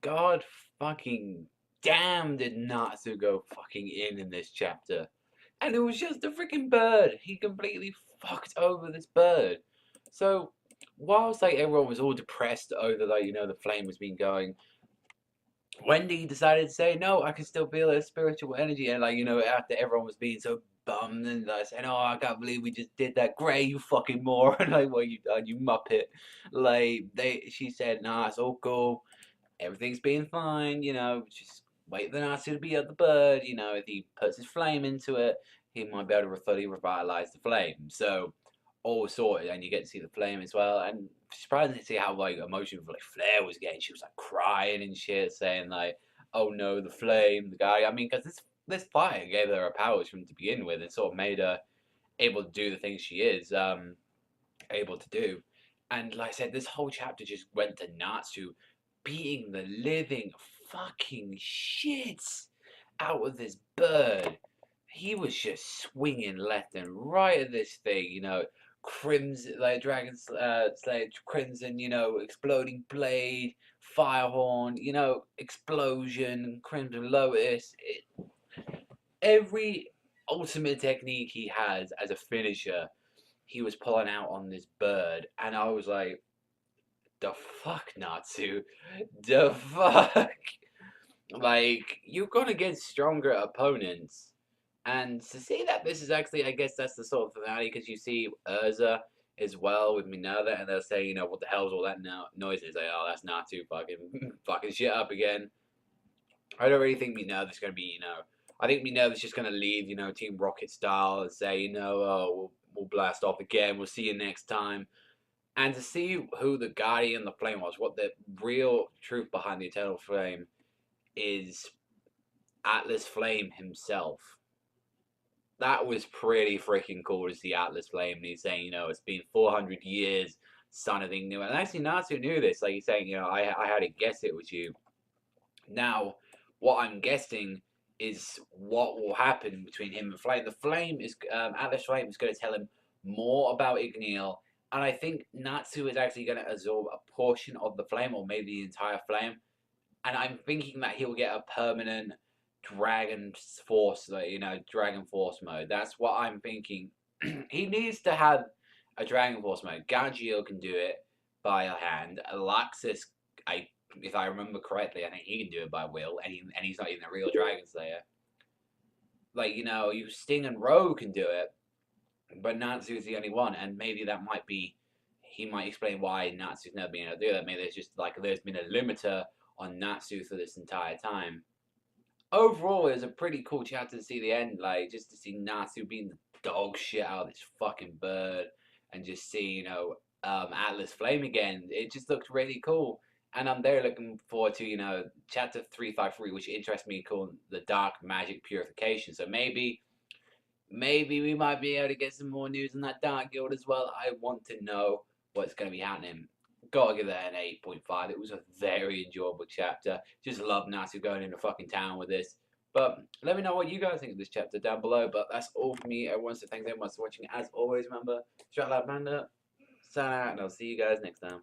God fucking damn did Natsu go fucking in this chapter. And it was just a freaking bird. He completely fucked over this bird. So, whilst like everyone was all depressed over like, the flame has been going, Wendy decided to say, no, I can still feel a spiritual energy. And like, after everyone was being so bummed and like saying, oh, I can't believe we just did that. Gray, you fucking moron. Like, what you done, you muppet. Like, she said, nah, it's all cool. Everything's being fine, just wait for the Natsu to be at the bird, if he puts his flame into it, he might be able to fully revitalize the flame. So, all sorted, and you get to see the flame as well. And surprising to see how like emotional like Flair was getting. She was like crying and shit, saying like, "Oh no, the flame, the guy." I mean, because this fire gave her her powers from to begin with, and sort of made her able to do the things she is able to do. And like I said, this whole chapter just went to Natsu beating the living fucking shit out of this bird. He was just swinging left and right at this thing, crimson, like dragon slayer crimson, exploding blade, firehorn, explosion, crimson lotus. Every ultimate technique he has as a finisher, he was pulling out on this bird, and I was like, the fuck, Natsu? The fuck? Like, you're gonna get stronger opponents. And to see that this is actually, I guess that's the sort of finale, because you see Urza as well with Minerva, and they'll say, what the hell's all that noise? And it's like, oh, that's Natsu fucking, fucking shit up again. I don't really think Minerva's gonna be, I think Minerva's just gonna leave, Team Rocket style and say, oh, we'll blast off again. We'll see you next time. And to see who the Guardian of the Flame was, what the real truth behind the Eternal Flame is, Atlas Flame himself. That was pretty freaking cool to see Atlas Flame. And he's saying, it's been 400 years, son of thing new. And actually, Natsu knew this. Like he's saying, I had to guess it was you. Now, what I'm guessing is what will happen between him and Flame. The Flame is Atlas Flame is going to tell him more about Igneel, and I think Natsu is actually going to absorb a portion of the flame, or maybe the entire flame. And I'm thinking that he'll get a permanent Dragon Force, Dragon Force mode. That's what I'm thinking. He needs to have a Dragon Force mode. Gagio can do it by hand. Alaxis, if I remember correctly, I think he can do it by will, and he's not even a real Dragon Slayer. Like, you Sting and Roe can do it, but Natsu's the only one, and maybe that might be. He might explain why Natsu's never been able to do that. Maybe there's just like there's been a limiter on Natsu for this entire time. Overall, it was a pretty cool chapter to see the end, like just to see Natsu being the dog shit out of this fucking bird, and just see Atlas Flame again. It just looked really cool, and I'm very looking forward to chapter 353, which interests me, called the Dark Magic Purification. So maybe we might be able to get some more news on that Dark Guild as well. I want to know what's going to be happening. Gotta give that an 8.5. It was a very enjoyable chapter. Just love Natsu going into fucking town with this. But let me know what you guys think of this chapter down below. But that's all from me, everyone. So thanks very much for watching. As always, remember, Savagezweipanda, sign out, and I'll see you guys next time.